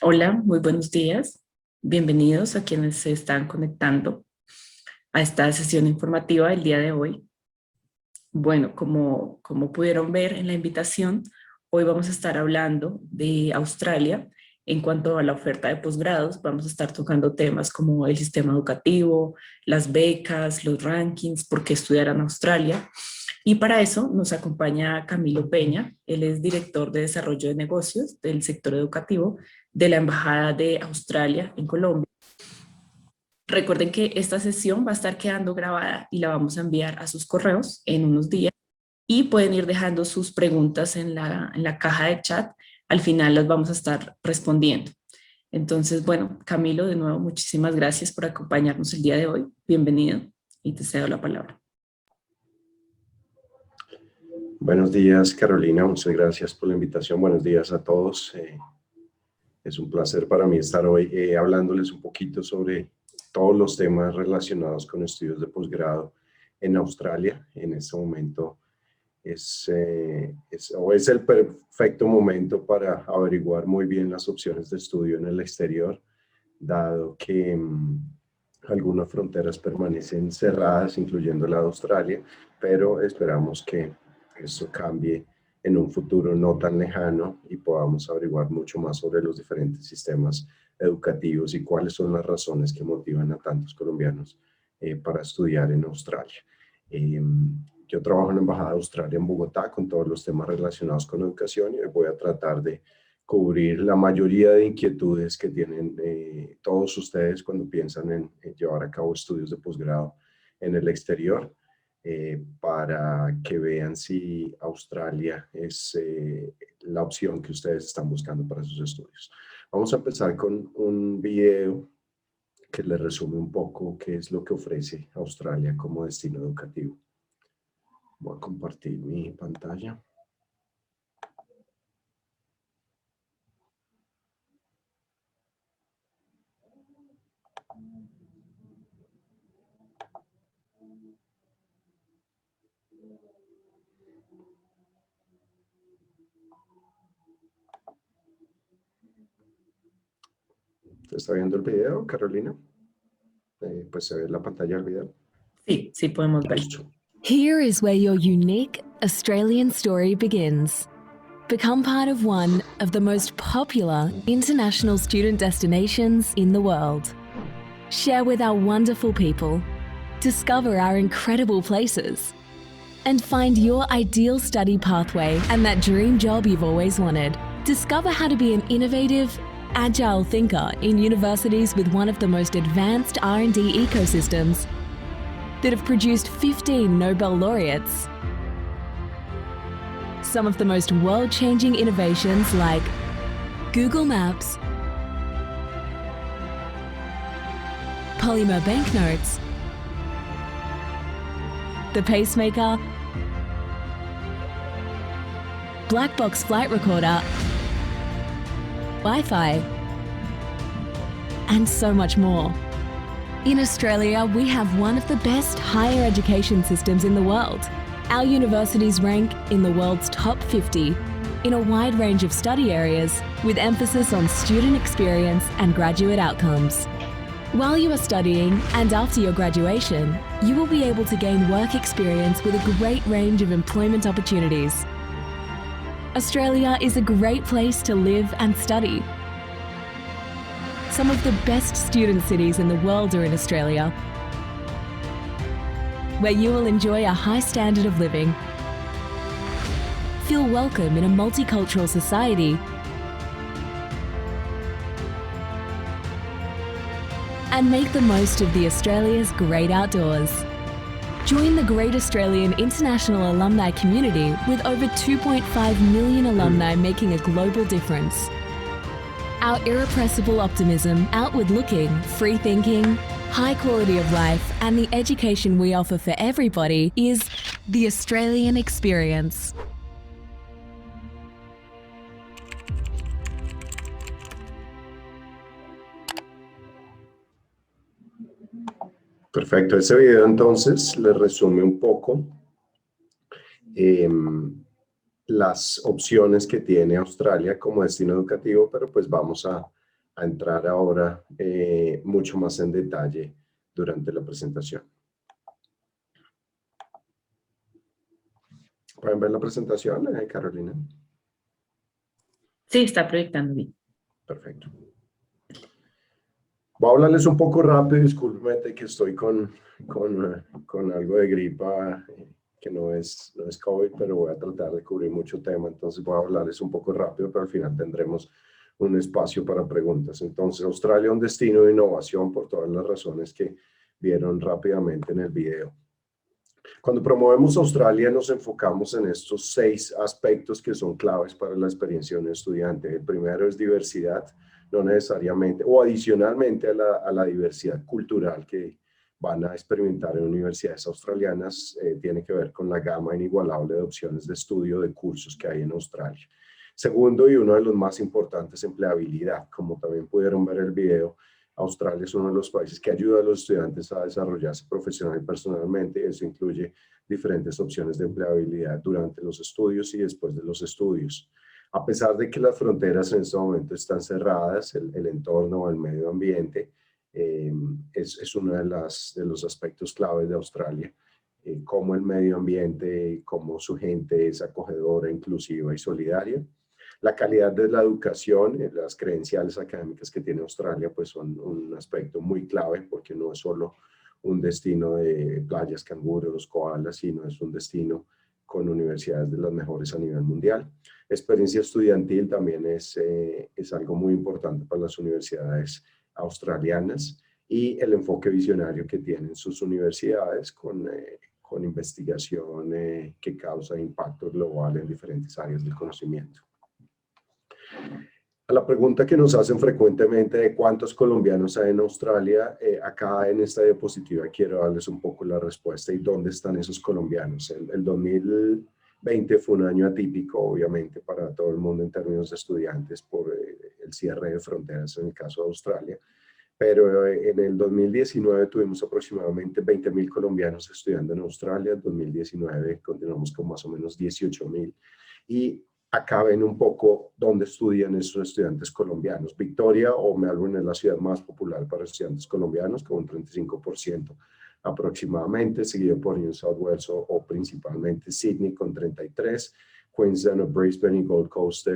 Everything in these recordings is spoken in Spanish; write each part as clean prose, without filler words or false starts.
Hola, muy buenos días. Bienvenidos a quienes se están conectando a esta sesión informativa del día de hoy. Bueno, como pudieron ver en la invitación, hoy vamos a estar hablando de Australia. En cuanto a la oferta de posgrados, vamos a estar tocando temas como el sistema educativo, las becas, los rankings, por qué estudiar en Australia. Y para eso nos acompaña Camilo Peña. Él es director de desarrollo de negocios del sector educativo de la Embajada de Australia en Colombia. Recuerden que esta sesión va a estar quedando grabada y la vamos a enviar a sus correos en unos días y pueden ir dejando sus preguntas en la caja de chat. Al final las vamos a estar respondiendo. Entonces, bueno, Camilo, de nuevo, muchísimas gracias por acompañarnos el día de hoy. Bienvenido y te cedo la palabra. Buenos días, Carolina. Muchas gracias por la invitación. Buenos días a todos. Es un placer para mí estar hoy hablándoles un poquito sobre todos los temas relacionados con estudios de posgrado en Australia. En este momento es el perfecto momento para averiguar muy bien las opciones de estudio en el exterior, dado que algunas fronteras permanecen cerradas, incluyendo la de Australia, pero esperamos que eso cambie en un futuro no tan lejano y podamos averiguar mucho más sobre los diferentes sistemas educativos y cuáles son las razones que motivan a tantos colombianos para estudiar en Australia. Yo trabajo en la Embajada de Australia en Bogotá con todos los temas relacionados con educación y hoy voy a tratar de cubrir la mayoría de inquietudes que tienen todos ustedes cuando piensan en llevar a cabo estudios de posgrado en el exterior, para que vean si Australia es la opción que ustedes están buscando para sus estudios. Vamos a empezar con un video que les resume un poco qué es lo que ofrece Australia como destino educativo. Voy a compartir mi pantalla. ¿Se está viendo el video, Carolina? Pues se ve la pantalla del video. Sí, podemos ver. Here is where your unique Australian story begins. Become part of one of the most popular international student destinations in the world. Share with our wonderful people, discover our incredible places, and find your ideal study pathway and that dream job you've always wanted. Discover how to be an innovative, agile thinker in universities with one of the most advanced R&D ecosystems that have produced 15 Nobel laureates. Some of the most world-changing innovations like Google Maps, polymer banknotes, the pacemaker, black box flight recorder, Wi-Fi, and so much more. In Australia, we have one of the best higher education systems in the world. Our universities rank in the world's top 50 in a wide range of study areas with emphasis on student experience and graduate outcomes. While you are studying and after your graduation, you will be able to gain work experience with a great range of employment opportunities. Australia is a great place to live and study. Some of the best student cities in the world are in Australia, where you will enjoy a high standard of living, feel welcome in a multicultural society, and make the most of the Australia's great outdoors. Join the Great Australian International Alumni community with over 2.5 million alumni making a global difference. Our irrepressible optimism, outward-looking, free-thinking, high quality of life, and the education we offer for everybody is the Australian experience. Perfecto, ese video entonces le resume un poco las opciones que tiene Australia como destino educativo, pero pues vamos a a entrar ahora mucho más en detalle durante la presentación. ¿Pueden ver la presentación, Carolina? Sí, está proyectando bien. Perfecto. Voy a hablarles un poco rápido, discúlpenme que estoy con algo de gripa, que no es COVID, pero voy a tratar de cubrir mucho tema, entonces voy a hablarles un poco rápido, pero al final tendremos un espacio para preguntas. Entonces, Australia es un destino de innovación por todas las razones que vieron rápidamente en el video. Cuando promovemos Australia nos enfocamos en estos 6 aspectos que son claves para la experiencia de un estudiante. El primero es diversidad, no necesariamente, o adicionalmente a la diversidad cultural que van a experimentar en universidades australianas, tiene que ver con la gama inigualable de opciones de estudio de cursos que hay en Australia. Segundo, y uno de los más importantes, empleabilidad. Como también pudieron ver el video, Australia es uno de los países que ayuda a los estudiantes a desarrollarse profesional y personalmente. Eso incluye diferentes opciones de empleabilidad durante los estudios y después de los estudios. A pesar de que las fronteras en este momento están cerradas, el entorno o el medio ambiente es uno de los aspectos claves de Australia. Cómo el medio ambiente, cómo su gente es acogedora, inclusiva y solidaria. La calidad de la educación, las credenciales académicas que tiene Australia, pues son un aspecto muy clave porque no es solo un destino de playas, canguros, koalas, sino es un destino con universidades de las mejores a nivel mundial. Experiencia estudiantil también es algo muy importante para las universidades australianas y el enfoque visionario que tienen sus universidades con investigación que causa impacto global en diferentes áreas del conocimiento. A la pregunta que nos hacen frecuentemente de cuántos colombianos hay en Australia, acá en esta diapositiva quiero darles un poco la respuesta y dónde están esos colombianos. El 2020 fue un año atípico, obviamente, para todo el mundo en términos de estudiantes por el cierre de fronteras en el caso de Australia. Pero en el 2019 tuvimos aproximadamente 20.000 colombianos estudiando en Australia. En 2019 continuamos con más o menos 18.000. Y acá ven un poco dónde estudian esos estudiantes colombianos. Victoria o Melbourne es la ciudad más popular para estudiantes colombianos, con un 35% aproximadamente, seguido por New South Wales o principalmente Sydney con 33%. Queensland, Brisbane y Gold Coast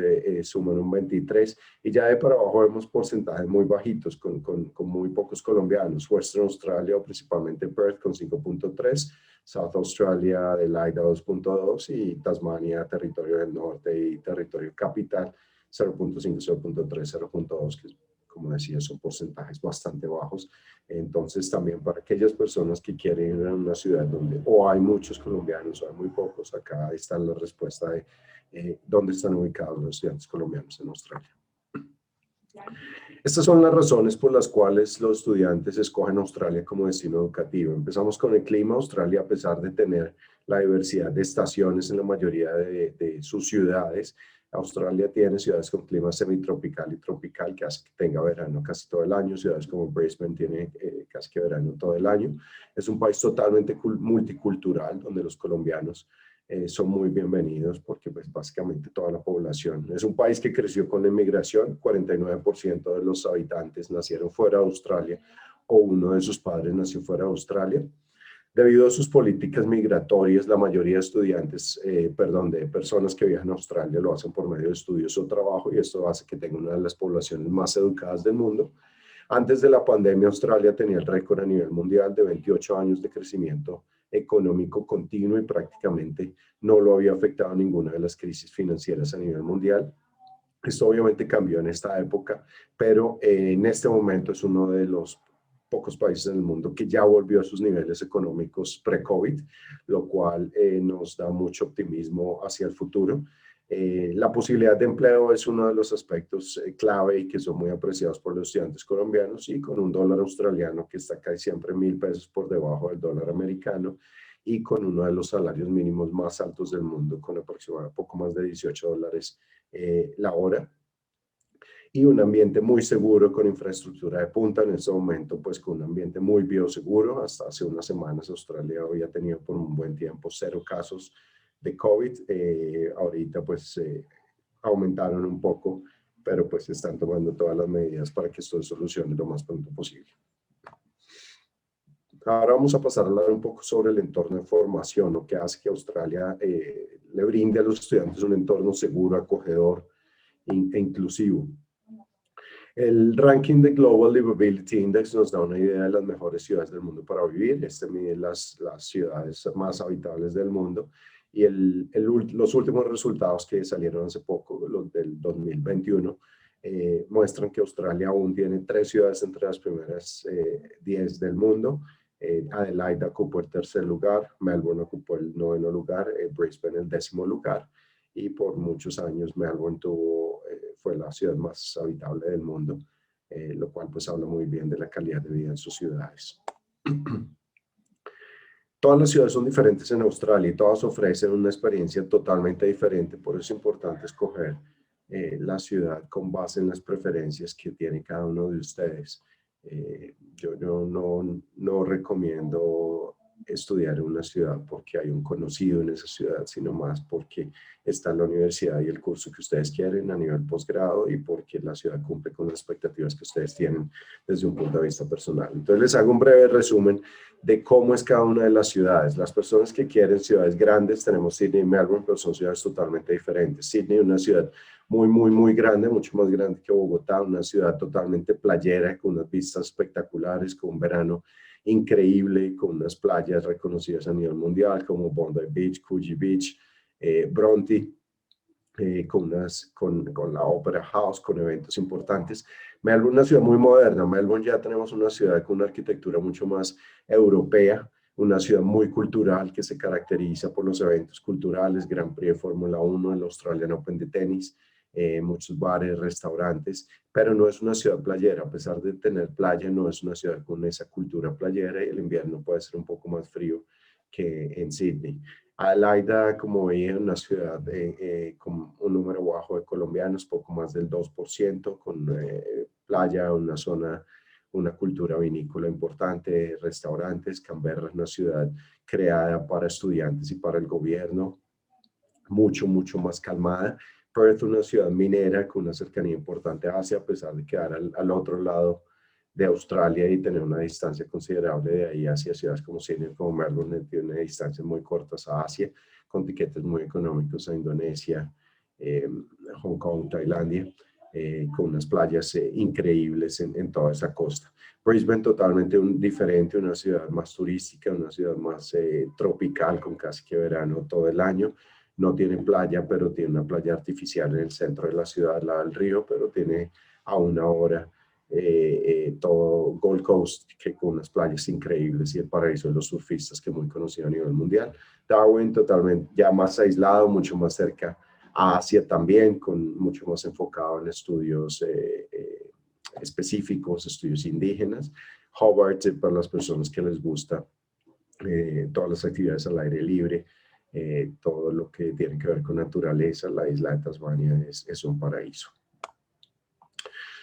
suman un 23%, y ya de para abajo vemos porcentajes muy bajitos con muy pocos colombianos. Western Australia o principalmente Perth con 5.3%, South Australia, Adelaide 2.2% y Tasmania, territorio del norte y territorio capital 0.5, 0.3, 0.2, que como decía son porcentajes bastante bajos. Entonces también para aquellas personas que quieren ir a una ciudad donde o hay muchos colombianos o hay muy pocos, acá está la respuesta de dónde están ubicados los estudiantes colombianos en Australia. Estas son las razones por las cuales los estudiantes escogen Australia como destino educativo. Empezamos con el clima. Australia, a pesar de tener la diversidad de estaciones en la mayoría de sus ciudades, Australia tiene ciudades con clima semitropical y tropical que hace que tenga verano casi todo el año. Ciudades como Brisbane tiene casi que verano todo el año. Es un país totalmente multicultural donde los colombianos son muy bienvenidos porque pues básicamente toda la población. Es un país que creció con la inmigración. 49% de los habitantes nacieron fuera de Australia o uno de sus padres nació fuera de Australia. Debido a sus políticas migratorias, la mayoría de estudiantes, de personas que viajan a Australia lo hacen por medio de estudios o trabajo, y esto hace que tenga una de las poblaciones más educadas del mundo. Antes de la pandemia, Australia tenía el récord a nivel mundial de 28 años de crecimiento económico continuo y prácticamente no lo había afectado ninguna de las crisis financieras a nivel mundial. Esto obviamente cambió en esta época, pero en este momento es uno de los pocos países en el mundo que ya volvió a sus niveles económicos pre-COVID, lo cual nos da mucho optimismo hacia el futuro. La posibilidad de empleo es uno de los aspectos clave y que son muy apreciados por los estudiantes colombianos, y con un dólar australiano que está casi siempre 1.000 pesos por debajo del dólar americano y con uno de los salarios mínimos más altos del mundo, con aproximadamente poco más de $18 la hora, y un ambiente muy seguro con infraestructura de punta. En este momento, pues con un ambiente muy bioseguro. Hasta hace unas semanas Australia había tenido por un buen tiempo 0 casos de COVID. Ahorita pues aumentaron un poco pero pues están tomando todas las medidas para que esto se solucione lo más pronto posible. Ahora vamos a pasar a hablar un poco sobre el entorno de formación, lo que hace que Australia le brinde a los estudiantes un entorno seguro, acogedor e inclusivo. El ranking de Global Livability Index nos da una idea de las mejores ciudades del mundo para vivir. Este mide las ciudades más habitables del mundo. Y los últimos resultados que salieron hace poco, los del 2021, muestran que Australia aún tiene 3 ciudades entre las primeras 10 del mundo. Adelaide ocupó el 3er lugar, Melbourne ocupó el 9º lugar, Brisbane el 10º lugar. Y por muchos años Melbourne fue la ciudad más habitable del mundo, lo cual pues habla muy bien de la calidad de vida en sus ciudades. Todas las ciudades son diferentes en Australia y todas ofrecen una experiencia totalmente diferente, por eso es importante escoger la ciudad con base en las preferencias que tiene cada uno de ustedes. Yo no recomiendo estudiar en una ciudad porque hay un conocido en esa ciudad, sino más porque está en la universidad y el curso que ustedes quieren a nivel posgrado y porque la ciudad cumple con las expectativas que ustedes tienen desde un punto de vista personal. Entonces les hago un breve resumen de cómo es cada una de las ciudades. Las personas que quieren ciudades grandes, tenemos Sydney y Melbourne, pero son ciudades totalmente diferentes. Sydney es una ciudad muy grande, mucho más grande que Bogotá, una ciudad totalmente playera, con unas vistas espectaculares, con un verano increíble, con unas playas reconocidas a nivel mundial como Bondi Beach, Coogee Beach, Bronte, con la Opera House, con eventos importantes. Melbourne es una ciudad muy moderna. Melbourne ya tenemos una ciudad con una arquitectura mucho más europea, una ciudad muy cultural que se caracteriza por los eventos culturales, Grand Prix de Fórmula 1, el Australian Open de tenis, muchos bares, restaurantes, pero no es una ciudad playera. A pesar de tener playa, no es una ciudad con esa cultura playera y el invierno puede ser un poco más frío que en Sydney. Adelaide, como veía, es una ciudad con un número bajo de colombianos, poco más del 2%, con playa, una cultura vinícola importante, restaurantes. Canberra es una ciudad creada para estudiantes y para el gobierno, mucho más calmada. Perth es una ciudad minera con una cercanía importante a Asia, a pesar de quedar al otro lado de Australia y tener una distancia considerable de ahí hacia ciudades como Sydney, como Melbourne, tiene una distancia muy cortas a Asia, con tiquetes muy económicos a Indonesia, Hong Kong, Tailandia, con unas playas increíbles en toda esa costa. Brisbane totalmente diferente, una ciudad más turística, una ciudad más tropical, con casi que verano todo el año. No tiene playa, pero tiene una playa artificial en el centro de la ciudad, al lado del río, pero tiene a 1 hora todo Gold Coast, que con unas playas increíbles, y el paraíso de los surfistas, que es muy conocido a nivel mundial. Darwin totalmente ya más aislado, mucho más cerca a Asia también, con mucho más enfocado en estudios específicos, estudios indígenas. Hobart, para las personas que les gusta todas las actividades al aire libre, todo lo que tiene que ver con naturaleza, la isla de Tasmania es un paraíso.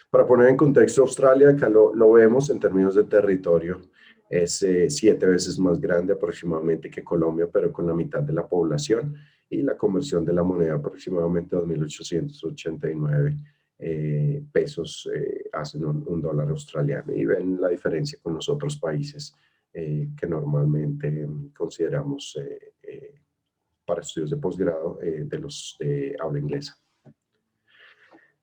Para poner en contexto Australia, acá lo vemos en términos de territorio, es 7 veces más grande aproximadamente que Colombia, pero con la mitad de la población, y la conversión de la moneda aproximadamente 2.889 pesos hacen un dólar australiano, y ven la diferencia con los otros países que normalmente consideramos para estudios de posgrado de los de habla inglesa.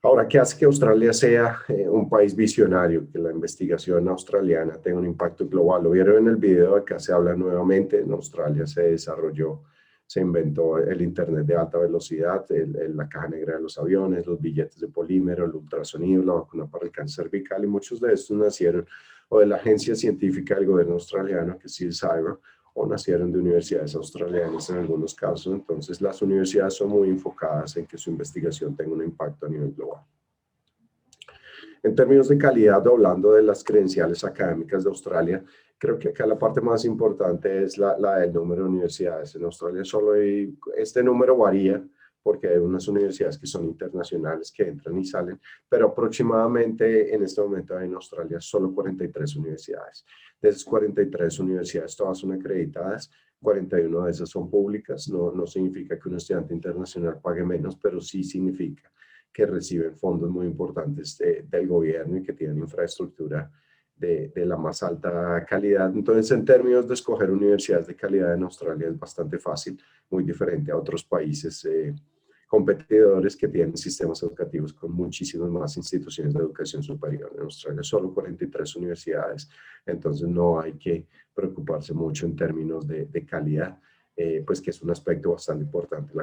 Ahora, ¿qué hace que Australia sea un país visionario? Que la investigación australiana tenga un impacto global. Lo vieron en el video, acá se habla nuevamente. En Australia se desarrolló, se inventó el internet de alta velocidad, la caja negra de los aviones, los billetes de polímero, el ultrasonido, la vacuna para el cáncer cervical, y muchos de estos nacieron o de la agencia científica del gobierno australiano, que es CSIRO, o nacieron de universidades australianas en algunos casos. Entonces las universidades son muy enfocadas en que su investigación tenga un impacto a nivel global. En términos de calidad, hablando de las credenciales académicas de Australia, creo que acá la parte más importante es la del número de universidades. En Australia solo hay, este número varía porque hay unas universidades que son internacionales que entran y salen, pero aproximadamente en este momento hay en Australia solo 43 universidades. De esas 43 universidades, todas son acreditadas, 41 de esas son públicas. No significa que un estudiante internacional pague menos, pero sí significa que reciben fondos muy importantes del gobierno y que tienen infraestructura de la más alta calidad. Entonces, en términos de escoger universidades de calidad en Australia es bastante fácil, muy diferente a otros países competidores que tienen sistemas educativos con muchísimas más instituciones de educación superior. En Australia solo 43 universidades, entonces no hay que preocuparse mucho en términos de calidad, pues que es un aspecto bastante importante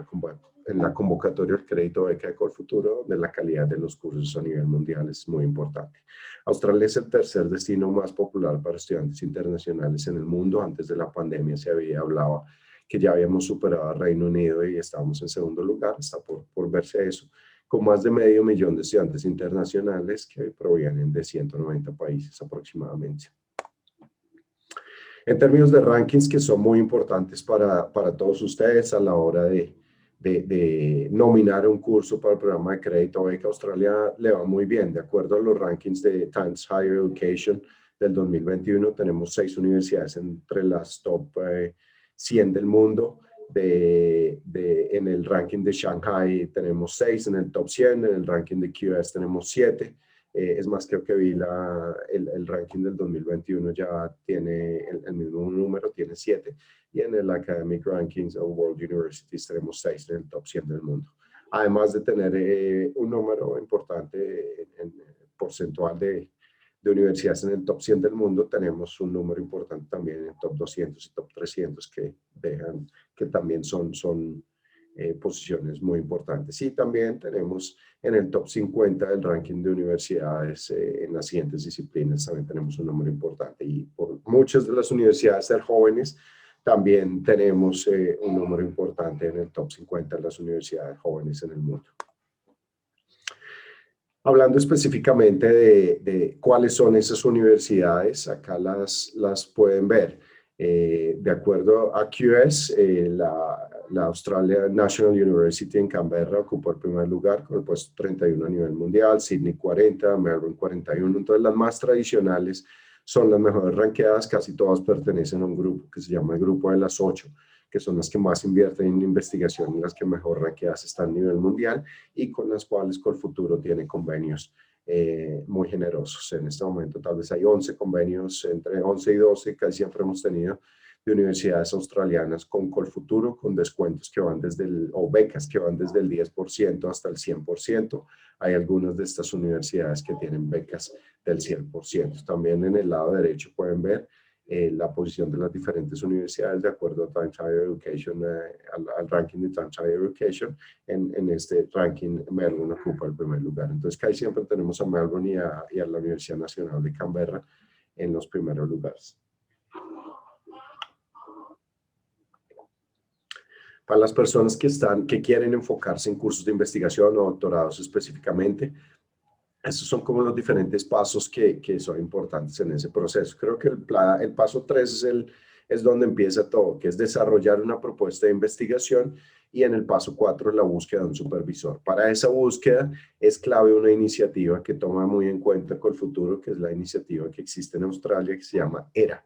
en la convocatoria del crédito beca de Colfuturo, donde la calidad de los cursos a nivel mundial es muy importante. Australia es el tercer destino más popular para estudiantes internacionales en el mundo. Antes de la pandemia se había hablado que ya habíamos superado a Reino Unido y estábamos en segundo lugar, está por verse eso, con más de 500,000 de estudiantes internacionales que provienen de 190 países aproximadamente. En términos de rankings que son muy importantes para todos ustedes a la hora de nominar un curso para el programa de crédito beca, Australia le va muy bien. De acuerdo a los rankings de Times Higher Education del 2021, tenemos 6 universidades entre las top 100 del mundo. En el ranking de Shanghai tenemos 6, en el top 100, en el ranking de QS tenemos 7. Es más, creo que vi el ranking del 2021 ya tiene el mismo número, tiene 7. Y en el Academic Rankings of World Universities tenemos 6 en el top 100 del mundo. Además de tener un número importante en porcentual de universidades en el top 100 del mundo, tenemos un número importante también en el top 200 y top 300 que también son posiciones muy importantes. Y también tenemos en el top 50 del ranking de universidades en las siguientes disciplinas, también tenemos un número importante. Y por muchas de las universidades de jóvenes, también tenemos un número importante en el top 50 de las universidades jóvenes en el mundo. Hablando específicamente de cuáles son esas universidades, acá las pueden ver. De acuerdo a QS, la Australia National University en Canberra ocupó el primer lugar con el puesto 31 a nivel mundial, Sydney 40, Melbourne 41. Entonces las más tradicionales son las mejores ranqueadas, casi todas pertenecen a un grupo que se llama el grupo de las 8, que son las que más invierten en investigación y las que mejor ranqueadas están a nivel mundial y con las cuales Colfuturo tiene convenios muy generosos. En este momento tal vez hay 11 convenios, entre 11 y 12 casi siempre hemos tenido, de universidades australianas con Colfuturo, con descuentos que van o becas que van desde el 10% hasta el 100%. Hay algunas de estas universidades que tienen becas del 100%. También en el lado derecho pueden ver la posición de las diferentes universidades de acuerdo a Times Higher Education, al ranking de Times Higher Education. En este ranking Melbourne ocupa el primer lugar. Entonces casi siempre tenemos a Melbourne y a la Universidad Nacional de Canberra en los primeros lugares. Para las personas que quieren enfocarse en cursos de investigación o doctorados específicamente, estos son como los diferentes pasos que son importantes en ese proceso. Creo que el paso 3 es donde empieza todo, que es desarrollar una propuesta de investigación, y en el paso 4 la búsqueda de un supervisor. Para esa búsqueda es clave una iniciativa que toma muy en cuenta Colfuturo, que es la iniciativa que existe en Australia, que se llama ERA.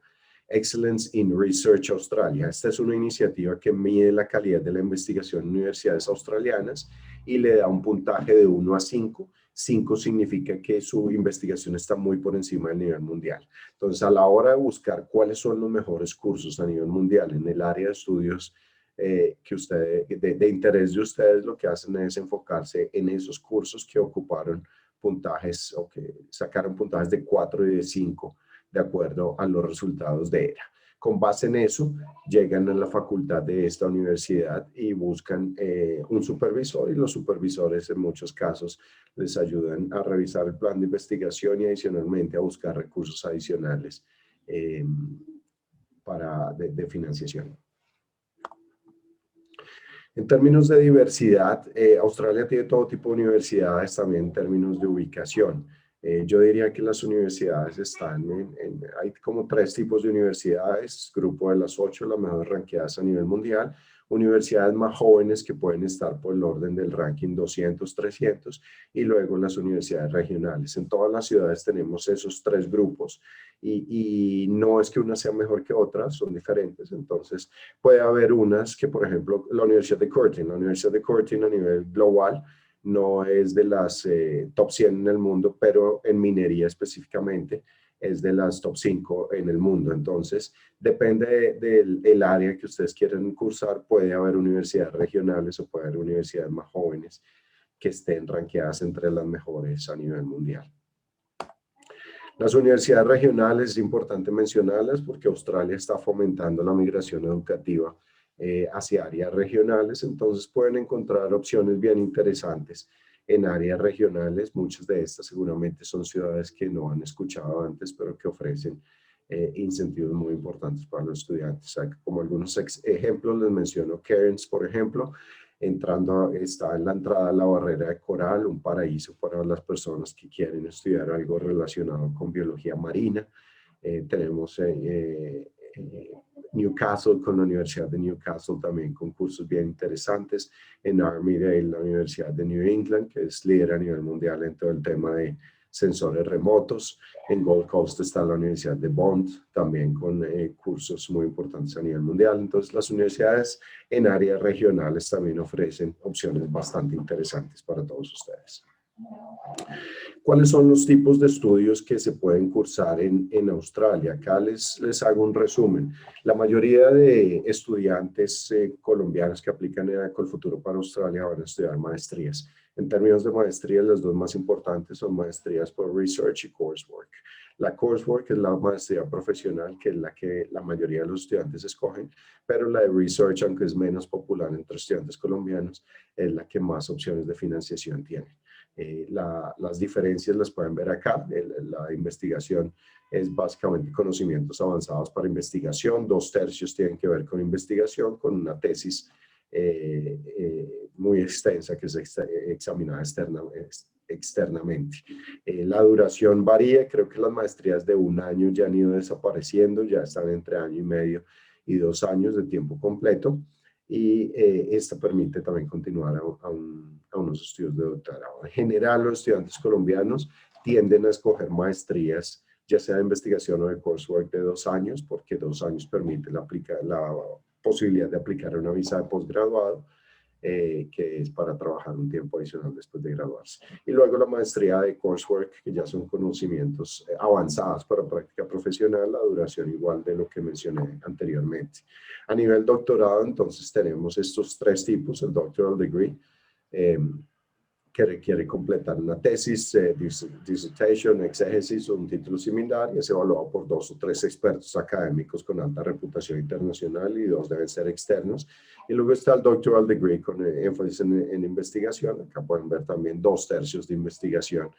Excellence in Research Australia. Esta es una iniciativa que mide la calidad de la investigación en universidades australianas y le da un puntaje de 1 a 5. 5 significa que su investigación está muy por encima del nivel mundial. Entonces, a la hora de buscar cuáles son los mejores cursos a nivel mundial en el área de estudios de interés de ustedes, lo que hacen es enfocarse en esos cursos que ocuparon puntajes o que sacaron puntajes de 4 y de 5 de acuerdo a los resultados de ERA. Con base en eso, llegan a la facultad de esta universidad y buscan un supervisor, y los supervisores en muchos casos les ayudan a revisar el plan de investigación y adicionalmente a buscar recursos adicionales de financiación. En términos de diversidad, Australia tiene todo tipo de universidades también en términos de ubicación. Yo diría que las universidades están hay como 3 tipos de universidades: grupo de las 8, las mejores ranqueadas a nivel mundial; universidades más jóvenes que pueden estar por el orden del ranking 200, 300, y luego las universidades regionales. En todas las ciudades tenemos esos 3 grupos y no es que una sea mejor que otras, son diferentes. Entonces puede haber unas que, por ejemplo, la Universidad de Curtin a nivel global no es de las top 100 en el mundo, pero en minería específicamente es de las top 5 en el mundo. Entonces, depende del área que ustedes quieran cursar. Puede haber universidades regionales o puede haber universidades más jóvenes que estén rankeadas entre las mejores a nivel mundial. Las universidades regionales es importante mencionarlas porque Australia está fomentando la migración educativa hacia áreas regionales, entonces pueden encontrar opciones bien interesantes en áreas regionales. Muchas de estas seguramente son ciudades que no han escuchado antes, pero que ofrecen incentivos muy importantes para los estudiantes. O sea, como algunos ejemplos les menciono Cairns, por ejemplo. Está en la entrada a la barrera de coral, un paraíso para las personas que quieren estudiar algo relacionado con biología marina. Tenemos Newcastle, con la Universidad de Newcastle también con cursos bien interesantes. En Armidale, la Universidad de New England, que es líder a nivel mundial en todo el tema de sensores remotos. En Gold Coast está la Universidad de Bond, también con cursos muy importantes a nivel mundial. Entonces, las universidades en áreas regionales también ofrecen opciones bastante interesantes para todos ustedes. ¿Cuáles son los tipos de estudios que se pueden cursar en Australia? Acá les hago un resumen. La mayoría de estudiantes colombianos que aplican en Ecolfuturo para Australia van a estudiar maestrías. En términos de maestrías, las dos más importantes son maestrías por Research y Coursework. La Coursework es la maestría profesional, que es la que la mayoría de los estudiantes escogen, pero la de Research, aunque es menos popular entre estudiantes colombianos, es la que más opciones de financiación tiene. Las diferencias las pueden ver acá. La investigación es básicamente conocimientos avanzados para investigación. 2/3 tienen que ver con investigación, con una tesis muy extensa que es examinada externamente. La duración varía. Creo que las maestrías de 1 año ya han ido desapareciendo, ya están entre 1 año y medio y 2 años de tiempo completo. Y esta permite también continuar a unos estudios de doctorado. En general, los estudiantes colombianos tienden a escoger maestrías, ya sea de investigación o de coursework, de 2 años, porque 2 años permite la posibilidad de aplicar una visa de posgraduado, que es para trabajar un tiempo adicional después de graduarse. Y luego la maestría de coursework, que ya son conocimientos avanzados para práctica profesional, la duración igual de lo que mencioné anteriormente. A nivel doctorado, entonces tenemos estos 3 tipos: el doctoral degree, que requiere completar una tesis, dissertation, exégesis o un título similar, y es evaluado por 2 o 3 expertos académicos con alta reputación internacional, y 2 deben ser externos. Y luego está el doctoral degree con énfasis en investigación. Acá pueden ver también 2/3 de investigación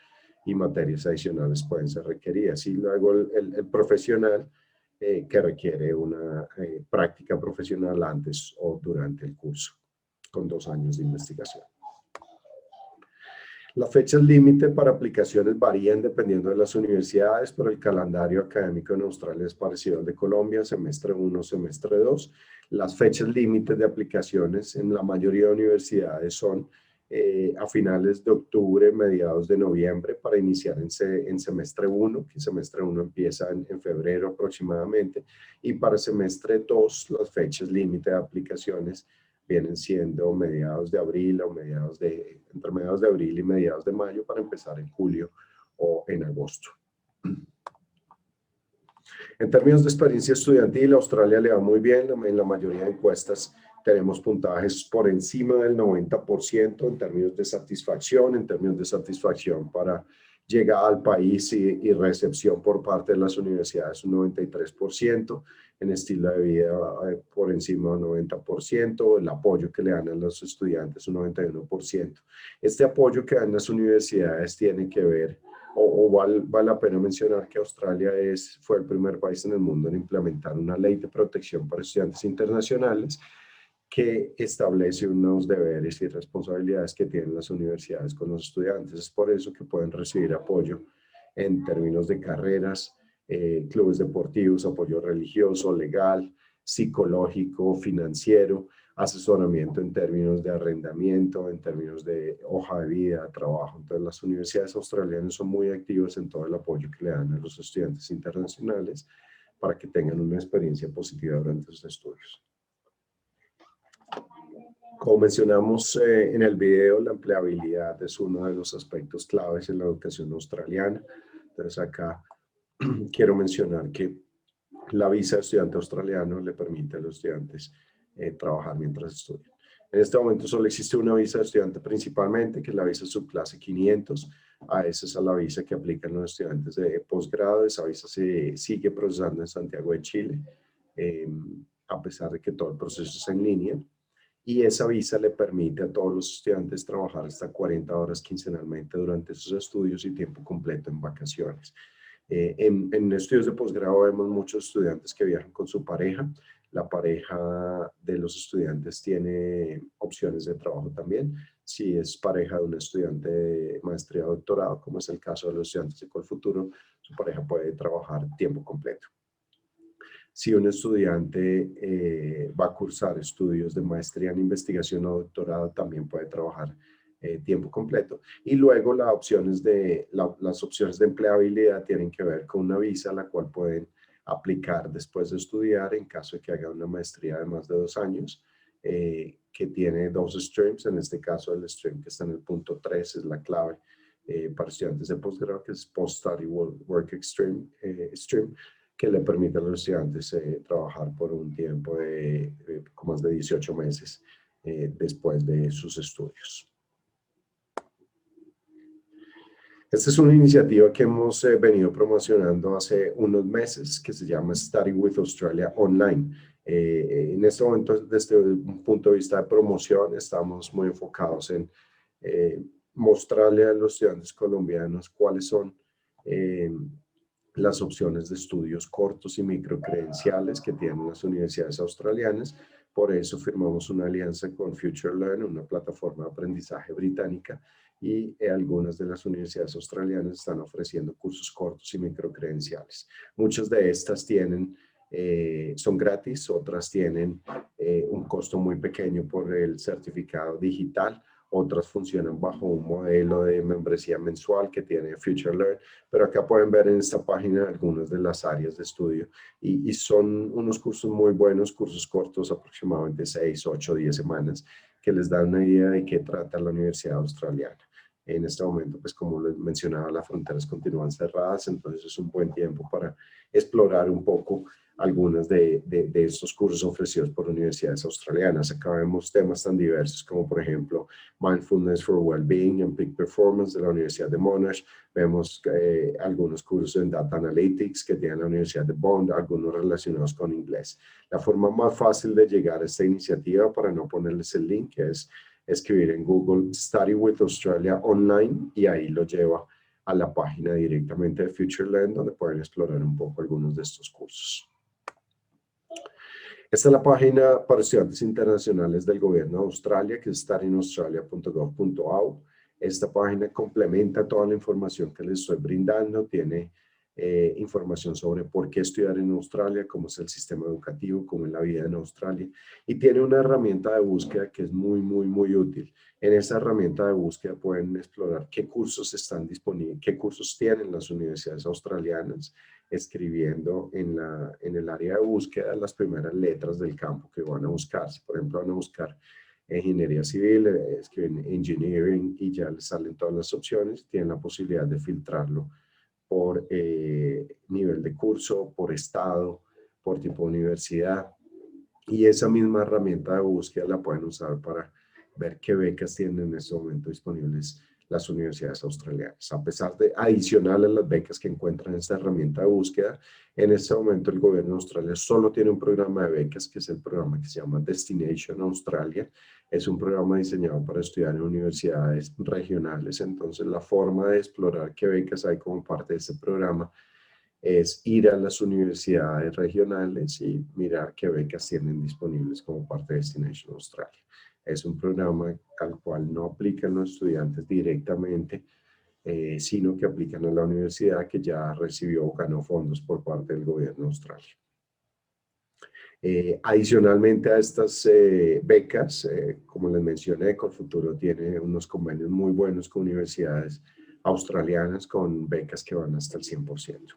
y materias adicionales pueden ser requeridas. Y luego el profesional, que requiere una práctica profesional antes o durante el curso, con 2 años de investigación. Las fechas límite para aplicaciones varían dependiendo de las universidades, pero el calendario académico en Australia es parecido al de Colombia: semestre 1, semestre 2. Las fechas límites de aplicaciones en la mayoría de universidades son a finales de octubre, mediados de noviembre, para iniciar en semestre 1, que semestre 1 empieza en febrero aproximadamente, y para semestre 2 las fechas límite de aplicaciones vienen siendo mediados de abril o entre mediados de abril y mediados de mayo, para empezar en julio o en agosto. En términos de experiencia estudiantil, a Australia le va muy bien. En la mayoría de encuestas tenemos puntajes por encima del 90% en términos de satisfacción para llegada al país y recepción por parte de las universidades, un 93%, en estilo de vida por encima del 90%, el apoyo que le dan a los estudiantes, un 91%. Este apoyo que dan las universidades tiene que ver, vale la pena mencionar que Australia fue el primer país en el mundo en implementar una ley de protección para estudiantes internacionales, que establece unos deberes y responsabilidades que tienen las universidades con los estudiantes. Es por eso que pueden recibir apoyo en términos de carreras, clubes deportivos, apoyo religioso, legal, psicológico, financiero, asesoramiento en términos de arrendamiento, en términos de hoja de vida, trabajo. Entonces, las universidades australianas son muy activas en todo el apoyo que le dan a los estudiantes internacionales para que tengan una experiencia positiva durante sus estudios. Como mencionamos en el video, la empleabilidad es uno de los aspectos claves en la educación australiana. Entonces acá quiero mencionar que la visa de estudiante australiano le permite a los estudiantes trabajar mientras estudian. En este momento solo existe una visa de estudiante principalmente, que es la visa subclase 500. Esa es a la visa que aplican los estudiantes de posgrado. Esa visa se sigue procesando en Santiago de Chile, a pesar de que todo el proceso es en línea. Y esa visa le permite a todos los estudiantes trabajar hasta 40 horas quincenalmente durante sus estudios y tiempo completo en vacaciones. En estudios de posgrado vemos muchos estudiantes que viajan con su pareja. La pareja de los estudiantes tiene opciones de trabajo también. Si es pareja de un estudiante de maestría o doctorado, como es el caso de los estudiantes de Colfuturo, su pareja puede trabajar tiempo completo. Si un estudiante va a cursar estudios de maestría en investigación o doctorado, también puede trabajar tiempo completo. Y luego las opciones de empleabilidad tienen que ver con una visa a la cual pueden aplicar después de estudiar en caso de que haga una maestría de más de 2 años, que tiene 2 streams. En este caso el stream que está en el punto 3 es la clave para estudiantes de posgrado, que es Post-Study Work Stream, que le permite a los estudiantes trabajar por un tiempo de más de 18 meses después de sus estudios. Esta es una iniciativa que hemos venido promocionando hace unos meses, que se llama Study with Australia Online. En este momento, desde un punto de vista de promoción, estamos muy enfocados en mostrarle a los estudiantes colombianos cuáles son las opciones de estudios cortos y microcredenciales que tienen las universidades australianas. Por eso firmamos una alianza con FutureLearn, una plataforma de aprendizaje británica, y algunas de las universidades australianas están ofreciendo cursos cortos y microcredenciales. Muchas de estas son gratis, otras tienen un costo muy pequeño por el certificado digital, otras funcionan bajo un modelo de membresía mensual que tiene FutureLearn, pero acá pueden ver en esta página algunas de las áreas de estudio y son unos cursos muy buenos, cursos cortos, aproximadamente 6, 8, 10 semanas, que les dan una idea de qué trata la Universidad Australiana. En este momento, pues como les mencionaba, las fronteras continúan cerradas, entonces es un buen tiempo para explorar un poco algunos de estos cursos ofrecidos por universidades australianas. Acá vemos temas tan diversos como, por ejemplo, Mindfulness for Wellbeing and Peak Performance de la Universidad de Monash. Vemos algunos cursos en Data Analytics que tiene la Universidad de Bond, algunos relacionados con inglés. La forma más fácil de llegar a esta iniciativa, para no ponerles el link, es escribir en Google Study with Australia Online y ahí lo lleva a la página directamente de FutureLearn, donde pueden explorar un poco algunos de estos cursos. Esta es la página para estudiantes internacionales del gobierno de Australia, que es studyinaustralia.gov.au. Esta página complementa toda la información que les estoy brindando. Tiene información sobre por qué estudiar en Australia, cómo es el sistema educativo, cómo es la vida en Australia. Y tiene una herramienta de búsqueda que es muy, muy, muy útil. En esa herramienta de búsqueda pueden explorar qué cursos están disponibles, qué cursos tienen las universidades australianas, escribiendo en el área de búsqueda las primeras letras del campo que van a buscar. Si, por ejemplo, van a buscar ingeniería civil, escriben engineering y ya les salen todas las opciones. Tienen la posibilidad de filtrarlo por nivel de curso, por estado, por tipo de universidad. Y esa misma herramienta de búsqueda la pueden usar para ver qué becas tienen en este momento disponibles las universidades australianas. A pesar de adicional a las becas que encuentran en esta herramienta de búsqueda, en este momento el gobierno de Australia solo tiene un programa de becas, que es el programa que se llama Destination Australia. Es un programa diseñado para estudiar en universidades regionales. Entonces, la forma de explorar qué becas hay como parte de este programa es ir a las universidades regionales y mirar qué becas tienen disponibles como parte de Destination Australia. Es un programa al cual no aplican los estudiantes directamente, sino que aplican a la universidad que ya recibió o ganó fondos por parte del gobierno de Australia. Adicionalmente a estas becas, como les mencioné, Colfuturo tiene unos convenios muy buenos con universidades australianas con becas que van hasta el 100%.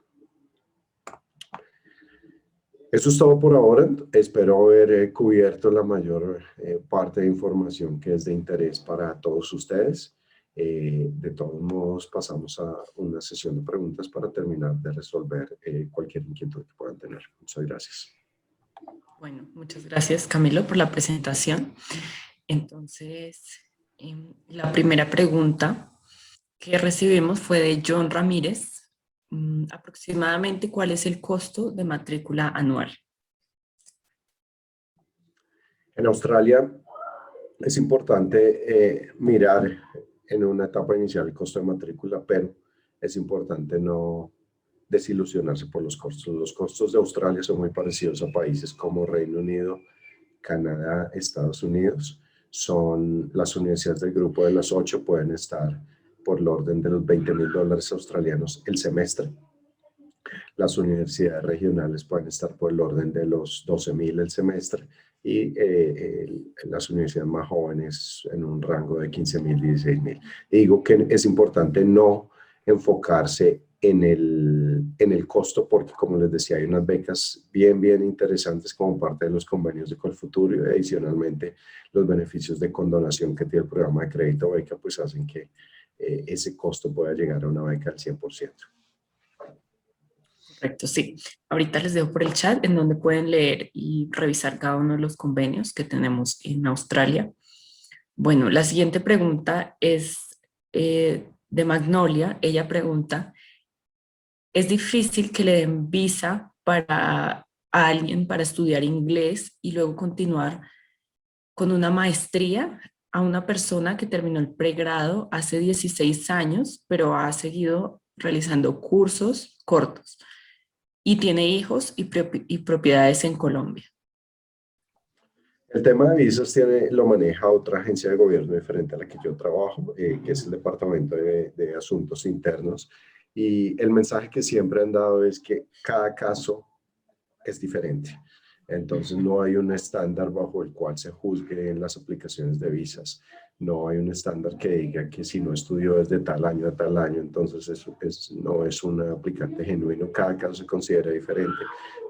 Eso es todo por ahora. Espero haber cubierto la mayor parte de información que es de interés para todos ustedes. De todos modos, pasamos a una sesión de preguntas para terminar de resolver cualquier inquietud que puedan tener. Muchas gracias. Bueno, muchas gracias, Camilo, por la presentación. Entonces, la primera pregunta que recibimos fue de John Ramírez. Aproximadamente, ¿cuál es el costo de matrícula anual? En Australia es importante mirar en una etapa inicial el costo de matrícula, pero es importante no desilusionarse por los costos. Los costos de Australia son muy parecidos a países como Reino Unido, Canadá, Estados Unidos. Son las universidades del grupo de las 8 pueden estar por el orden de los $20,000 australianos el semestre. Las universidades regionales pueden estar por el orden de los 12,000 el semestre y las universidades más jóvenes en un rango de 15,000, 16,000. Digo que es importante no enfocarse en el costo porque, como les decía, hay unas becas bien interesantes como parte de los convenios de Colfuturo y adicionalmente los beneficios de condonación que tiene el programa de crédito beca, pues hacen que ese costo pueda llegar a una beca al 100%. Correcto, sí. Ahorita les dejo por el chat en donde pueden leer y revisar cada uno de los convenios que tenemos en Australia. Bueno, la siguiente pregunta es de Magnolia. Ella pregunta, ¿es difícil que le den visa a alguien para estudiar inglés y luego continuar con una maestría a una persona que terminó el pregrado hace 16 años, pero ha seguido realizando cursos cortos y tiene hijos y propiedades en Colombia? El tema de visas lo maneja otra agencia de gobierno diferente a la que yo trabajo, que es el Departamento de Asuntos Internos. Y el mensaje que siempre han dado es que cada caso es diferente. Entonces no hay un estándar bajo el cual se juzguen las aplicaciones de visas. No hay un estándar que diga que si no estudió desde tal año a tal año, entonces eso no es un aplicante genuino. Cada caso se considera diferente.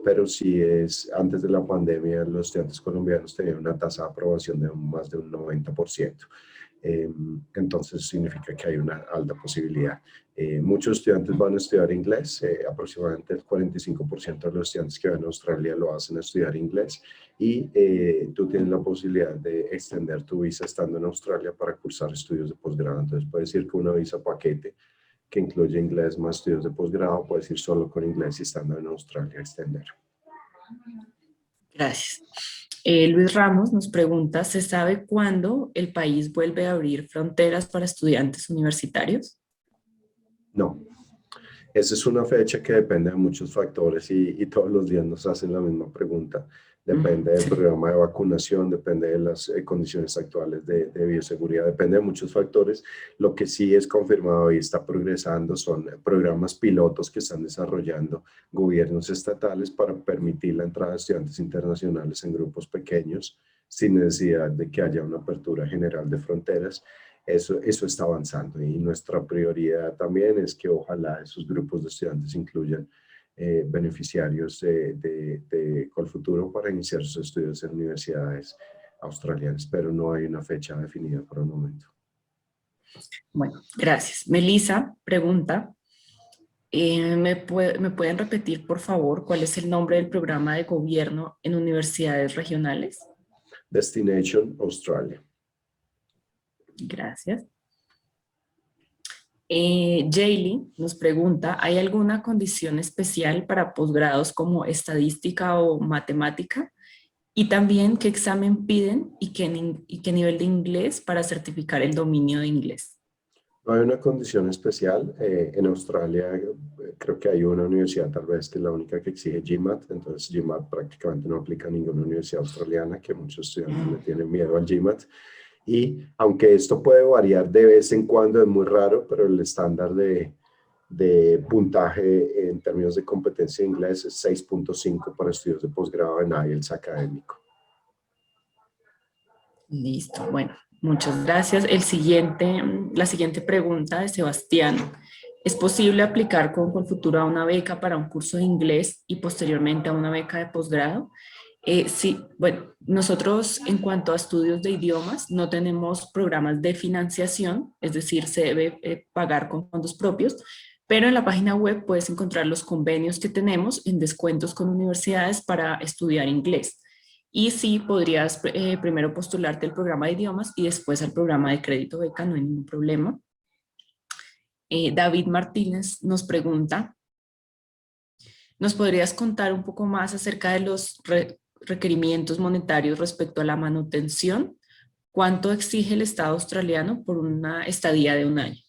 Pero sí antes de la pandemia, los estudiantes colombianos tenían una tasa de aprobación de más de un 90%. Entonces significa que hay una alta posibilidad. Muchos estudiantes van a estudiar inglés, aproximadamente el 45% de los estudiantes que van a Australia lo hacen a estudiar inglés y tú tienes la posibilidad de extender tu visa estando en Australia para cursar estudios de posgrado. Entonces puedes ir con una visa paquete que incluye inglés más estudios de posgrado, puedes ir solo con inglés y estando en Australia extender. Gracias. Luis Ramos nos pregunta, ¿se sabe cuándo el país vuelve a abrir fronteras para estudiantes universitarios? No. Esa es una fecha que depende de muchos factores y todos los días nos hacen la misma pregunta. Depende del programa de vacunación, depende de las condiciones actuales de bioseguridad, depende de muchos factores. Lo que sí es confirmado y está progresando son programas pilotos que están desarrollando gobiernos estatales para permitir la entrada de estudiantes internacionales en grupos pequeños sin necesidad de que haya una apertura general de fronteras. Eso está avanzando y nuestra prioridad también es que ojalá esos grupos de estudiantes incluyan beneficiarios de Colfuturo para iniciar sus estudios en universidades australianas, pero no hay una fecha definida por el momento. Bueno, gracias. Melissa pregunta, ¿me pueden repetir, por favor, cuál es el nombre del programa de gobierno en universidades regionales? Destination Australia. Gracias. Jaylee nos pregunta, ¿hay alguna condición especial para posgrados como estadística o matemática? Y también, ¿qué examen piden y qué nivel de inglés para certificar el dominio de inglés? No hay una condición especial. En Australia creo que hay una universidad tal vez que es la única que exige GMAT, entonces GMAT prácticamente no aplica a ninguna universidad australiana, que muchos estudiantes le tienen miedo al GMAT. Y aunque esto puede variar de vez en cuando, es muy raro, pero el estándar de puntaje en términos de competencia en inglés es 6.5 para estudios de posgrado en IELTS académico. Listo, bueno, muchas gracias. La siguiente pregunta de Sebastián Es posible aplicar con Colfuturo a una beca para un curso de inglés y posteriormente a una beca de posgrado. Sí, bueno, nosotros en cuanto a estudios de idiomas no tenemos programas de financiación, es decir, se debe pagar con fondos propios, pero en la página web puedes encontrar los convenios que tenemos en descuentos con universidades para estudiar inglés. Y sí, podrías primero postularte al programa de idiomas y después al programa de crédito beca, no hay ningún problema. David Martínez nos pregunta, ¿nos podrías contar un poco más acerca de los requerimientos monetarios respecto a la manutención? ¿Cuánto exige el Estado australiano por una estadía de un año?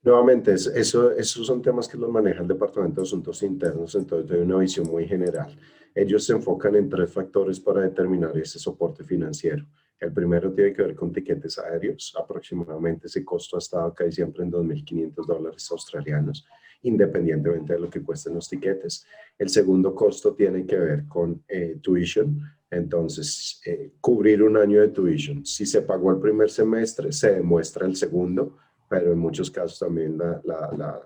Nuevamente, esos son temas que los maneja el Departamento de Asuntos Internos, entonces de una visión muy general. Ellos se enfocan en 3 factores para determinar ese soporte financiero. El primero tiene que ver con tiquetes aéreos. Aproximadamente ese costo ha estado casi siempre en $2.500 australianos, independientemente de lo que cuesten los tiquetes. El segundo costo tiene que ver con tuition. Entonces, cubrir un año de tuition. Si se pagó el primer semestre, se demuestra el segundo, pero en muchos casos también la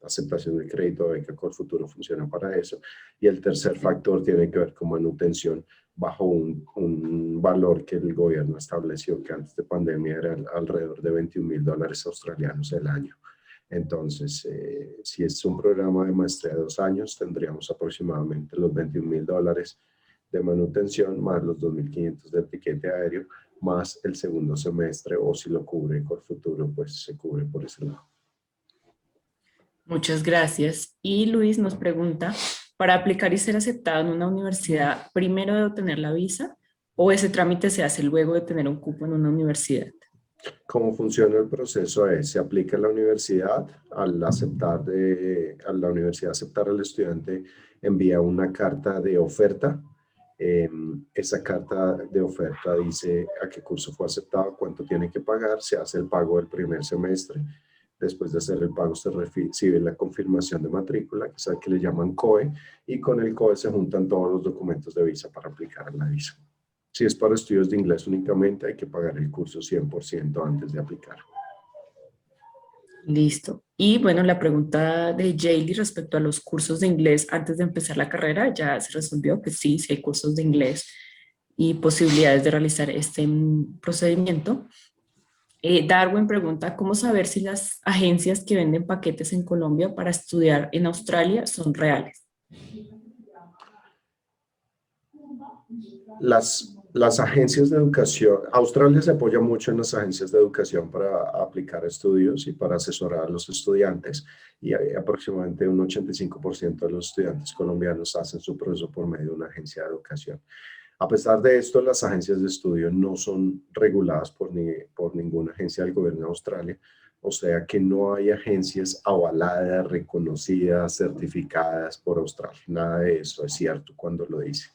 aceptación del crédito de beca Colfuturo funciona para eso. Y el tercer factor tiene que ver con manutención bajo un valor que el gobierno estableció, que antes de pandemia era alrededor de $21.000 australianos el año. Entonces, si es un programa de maestría de 2 años, tendríamos aproximadamente los $21.000 de manutención, más los 2.500 del tiquete aéreo, más el segundo semestre, o si lo cubre Colfuturo, pues se cubre por ese lado. Muchas gracias. Y Luis nos pregunta, ¿para aplicar y ser aceptado en una universidad, primero de obtener la visa o ese trámite se hace luego de tener un cupo en una universidad? ¿Cómo funciona el proceso? Se aplica a la universidad, a la universidad aceptar al estudiante, envía una carta de oferta. Esa carta de oferta dice a qué curso fue aceptado, cuánto tiene que pagar, se hace el pago del primer semestre. Después de hacer el pago se recibe la confirmación de matrícula, que es la que le llaman COE, y con el COE se juntan todos los documentos de visa para aplicar a la visa. Si es para estudios de inglés únicamente, hay que pagar el curso 100% antes de aplicar. Listo. Y bueno, la pregunta de Jaylee respecto a los cursos de inglés antes de empezar la carrera, ya se resolvió que sí hay cursos de inglés y posibilidades de realizar este procedimiento. Darwin pregunta, ¿cómo saber si las agencias que venden paquetes en Colombia para estudiar en Australia son reales? Las agencias de educación, Australia se apoya mucho en las agencias de educación para aplicar estudios y para asesorar a los estudiantes, y aproximadamente un 85% de los estudiantes colombianos hacen su proceso por medio de una agencia de educación. A pesar de esto, las agencias de estudio no son reguladas por ninguna agencia del gobierno de Australia, o sea que no hay agencias avaladas, reconocidas, certificadas por Australia. Nada de eso es cierto cuando lo dice.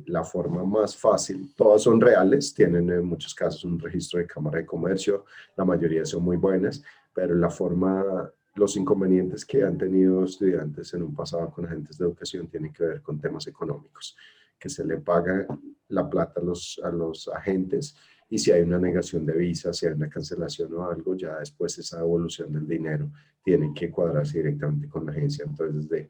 La forma más fácil, todas son reales, tienen en muchos casos un registro de Cámara de Comercio, la mayoría son muy buenas, pero los inconvenientes que han tenido estudiantes en un pasado con agentes de educación tienen que ver con temas económicos, que se le paga la plata a los agentes, y si hay una negación de visa, si hay una cancelación o algo, ya después esa devolución del dinero tiene que cuadrarse directamente con la agencia. Entonces,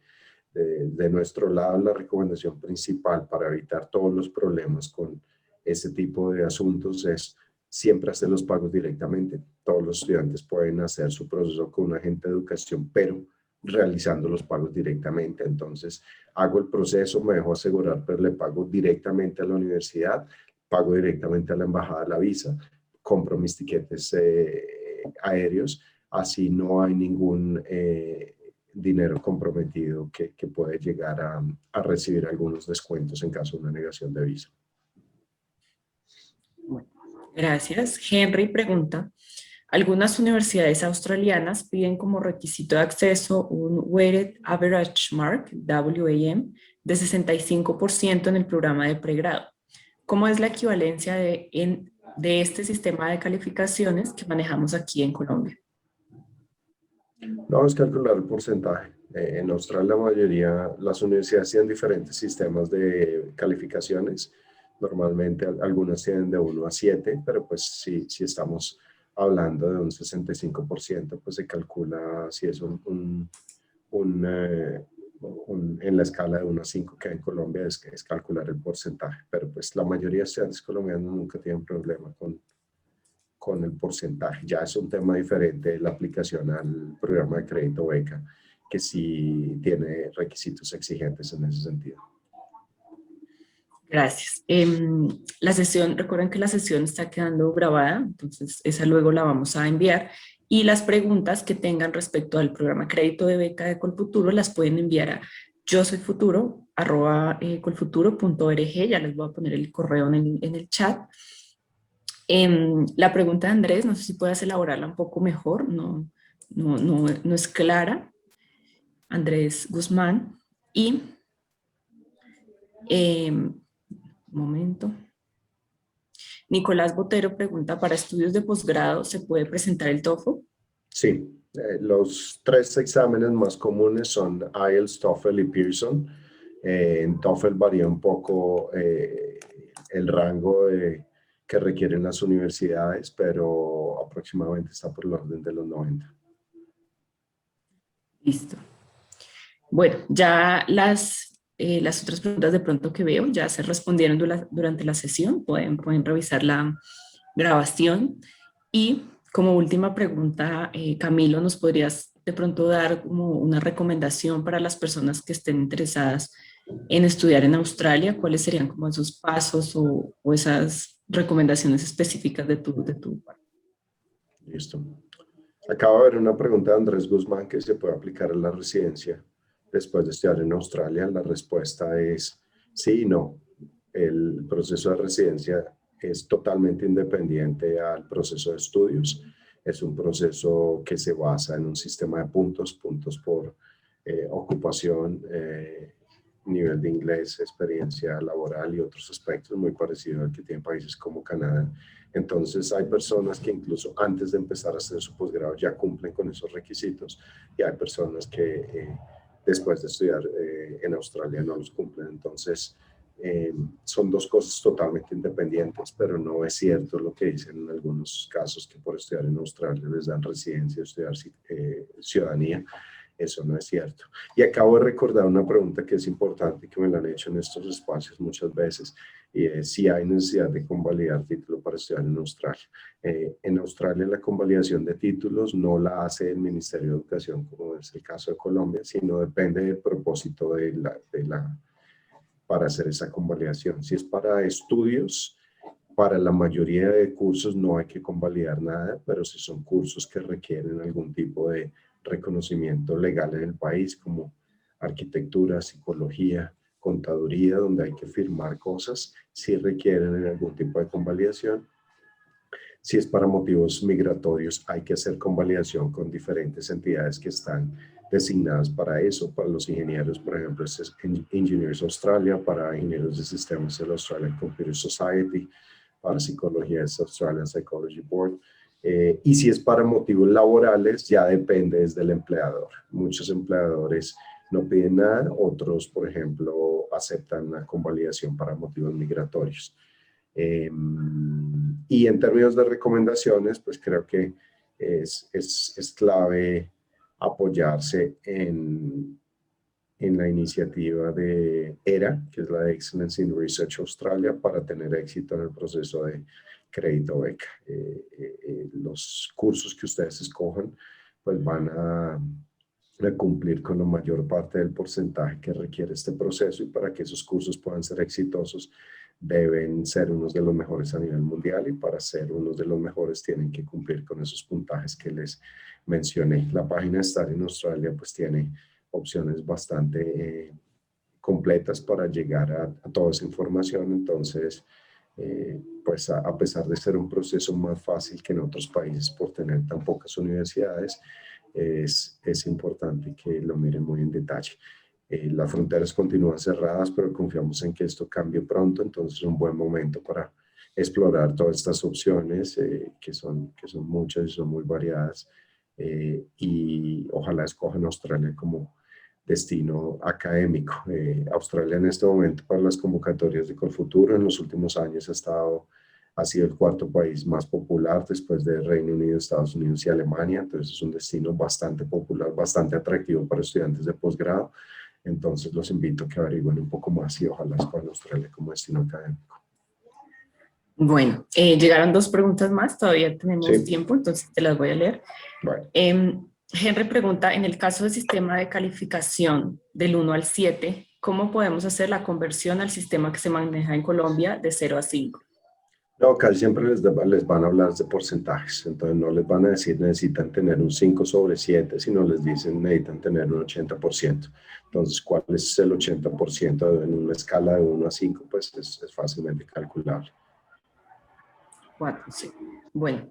de nuestro lado, la recomendación principal para evitar todos los problemas con ese tipo de asuntos es siempre hacer los pagos directamente. Todos los estudiantes pueden hacer su proceso con un agente de educación, pero realizando los pagos directamente. Entonces, hago el proceso, me dejo asegurar, pero le pago directamente a la universidad, pago directamente a la embajada la visa, compro mis tiquetes aéreos, así no hay ningún dinero comprometido que puede llegar a recibir algunos descuentos en caso de una negación de visa. Bueno, gracias. Henry pregunta, algunas universidades australianas piden como requisito de acceso un Weighted Average Mark, WAM, de 65% en el programa de pregrado. ¿Cómo es la equivalencia de este sistema de calificaciones que manejamos aquí en Colombia? Vamos a calcular el porcentaje. En Australia la mayoría, las universidades tienen diferentes sistemas de calificaciones. Normalmente algunas tienen de 1 a 7, pero pues si estamos hablando de un 65%, pues se calcula si es en la escala de 1 a 5 que hay en Colombia, es calcular el porcentaje, pero pues la mayoría de estudiantes colombianos nunca tienen problema con el porcentaje. Ya es un tema diferente de la aplicación al programa de crédito beca, que sí tiene requisitos exigentes en ese sentido. Gracias. La sesión, recuerden que la sesión está quedando grabada, entonces esa luego la vamos a enviar. Y las preguntas que tengan respecto al programa crédito de beca de Colfuturo las pueden enviar a yosoyfuturo@colfuturo.org. Ya les voy a poner el correo en el chat. La pregunta de Andrés, no sé si puedas elaborarla un poco mejor, no es clara. Andrés Guzmán. Y momento. Nicolás Botero pregunta, ¿para estudios de posgrado se puede presentar el TOEFL? Sí, los 3 exámenes más comunes son IELTS, TOEFL y Pearson. En TOEFL varía un poco el rango que requieren las universidades, pero aproximadamente está por el orden de los 90. Listo. Bueno, ya las otras preguntas de pronto que veo ya se respondieron durante la sesión, pueden revisar la grabación. Y como última pregunta, Camilo, ¿nos podrías de pronto dar como una recomendación para las personas que estén interesadas en estudiar en Australia? ¿Cuáles serían como esos pasos o esas recomendaciones específicas de tu parte? Listo. Acaba de haber una pregunta de Andrés Guzmán que se puede aplicar a la residencia después de estudiar en Australia. La respuesta es sí y no. El proceso de residencia es totalmente independiente al proceso de estudios. Es un proceso que se basa en un sistema de puntos por ocupación, nivel de inglés, experiencia laboral y otros aspectos muy parecidos al que tienen países como Canadá. Entonces hay personas que incluso antes de empezar a hacer su posgrado ya cumplen con esos requisitos y hay personas que después de estudiar en Australia no los cumplen. Entonces son 2 cosas totalmente independientes, pero no es cierto lo que dicen en algunos casos que por estudiar en Australia les dan residencia, estudiar ciudadanía. Eso no es cierto. Y acabo de recordar una pregunta que es importante y que me la han hecho en estos espacios muchas veces, y es si hay necesidad de convalidar título para estudiar en Australia. En Australia la convalidación de títulos no la hace el Ministerio de Educación, como es el caso de Colombia, sino depende del propósito para hacer esa convalidación. Si es para estudios, para la mayoría de cursos no hay que convalidar nada, pero si son cursos que requieren algún tipo de reconocimiento legal en el país, como arquitectura, psicología, contaduría, donde hay que firmar cosas, sí requieren algún tipo de convalidación. Si es para motivos migratorios, hay que hacer convalidación con diferentes entidades que están designadas para eso. Para los ingenieros, por ejemplo, es Engineers Australia; para ingenieros de sistemas, el Australian Computer Society; para psicología es Australian Psychology Board. Y si es para motivos laborales, ya depende desde el empleador. Muchos empleadores no piden nada, otros, por ejemplo, aceptan una convalidación para motivos migratorios. Y en términos de recomendaciones, pues creo que es clave apoyarse en la iniciativa de ERA, que es la de Excellence in Research Australia, para tener éxito en el proceso de crédito beca. Los cursos que ustedes escojan pues van a cumplir con la mayor parte del porcentaje que requiere este proceso, y para que esos cursos puedan ser exitosos deben ser unos de los mejores a nivel mundial, y para ser unos de los mejores tienen que cumplir con esos puntajes que les mencioné. La página de Study in Australia pues tiene opciones bastante completas para llegar a toda esa información. Entonces pues a pesar de ser un proceso más fácil que en otros países por tener tan pocas universidades, es importante que lo miren muy en detalle. Las fronteras continúan cerradas, pero confiamos en que esto cambie pronto. Entonces es un buen momento para explorar todas estas opciones que son muchas y son muy variadas, y ojalá escojan Australia como destino académico. Australia en este momento, para las convocatorias de Colfuturo, en los últimos años ha estado Ha sido el cuarto país más popular después de Reino Unido, Estados Unidos y Alemania. Entonces es un destino bastante popular, bastante atractivo para estudiantes de posgrado. Entonces los invito a que averigüen un poco más y ojalá escojan Australia como destino académico. Bueno, llegaron dos preguntas más, todavía tenemos Sí. tiempo, entonces te las voy a leer. Bueno. Henry pregunta, en el caso del sistema de calificación del 1 al 7, ¿cómo podemos hacer la conversión al sistema que se maneja en Colombia de 0 a 5? No, casi siempre les van a hablar de porcentajes, entonces no les van a decir necesitan tener un 5/7, sino les dicen necesitan tener un 80%. Entonces, ¿cuál es el 80% en una escala de 1 a 5? Pues es fácilmente calculable. 4, sí. Bueno,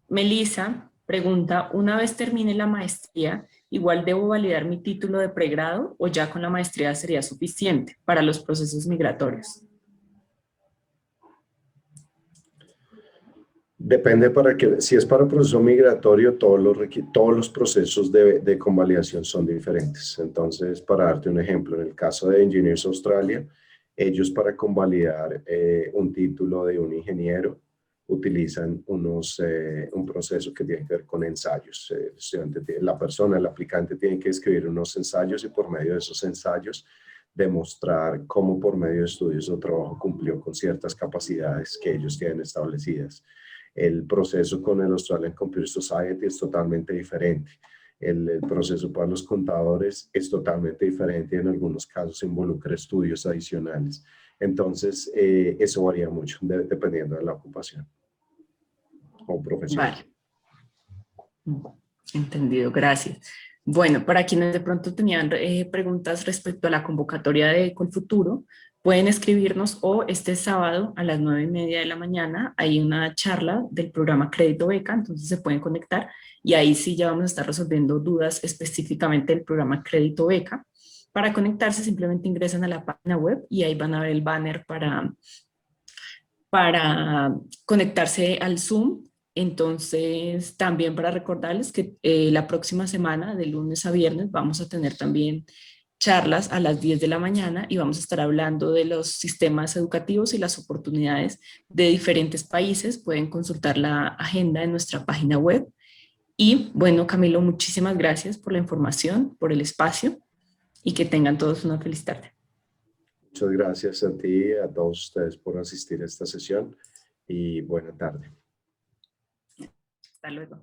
Melissa pregunta, una vez termine la maestría, ¿igual debo validar mi título de pregrado o ya con la maestría sería suficiente para los procesos migratorios? Depende para qué. Si es para proceso migratorio, todos los procesos de convalidación son diferentes. Entonces, para darte un ejemplo, en el caso de Engineers Australia, ellos para convalidar un título de un ingeniero utilizan un proceso que tiene que ver con ensayos. El aplicante tiene que escribir unos ensayos y por medio de esos ensayos demostrar cómo por medio de estudios o trabajo cumplió con ciertas capacidades que ellos tienen establecidas. El proceso con el Australian Computer Society es totalmente diferente. El proceso para los contadores es totalmente diferente y en algunos casos involucra estudios adicionales. Entonces, eso varía mucho dependiendo de la ocupación o profesión. Vale. Entendido, gracias. Bueno, para quienes de pronto tenían preguntas respecto a la convocatoria de Colfuturo, pueden escribirnos o este sábado a las 9:30 de la mañana hay una charla del programa Crédito Beca, entonces se pueden conectar y ahí sí ya vamos a estar resolviendo dudas específicamente del programa Crédito Beca. Para conectarse simplemente ingresan a la página web y ahí van a ver el banner para conectarse al Zoom. Entonces, también para recordarles que la próxima semana, de lunes a viernes, vamos a tener también charlas a las 10 de la mañana y vamos a estar hablando de los sistemas educativos y las oportunidades de diferentes países. Pueden consultar la agenda en nuestra página web. Y bueno, Camilo, muchísimas gracias por la información, por el espacio y que tengan todos una feliz tarde. Muchas gracias a ti y a todos ustedes por asistir a esta sesión y buena tarde. Hasta luego.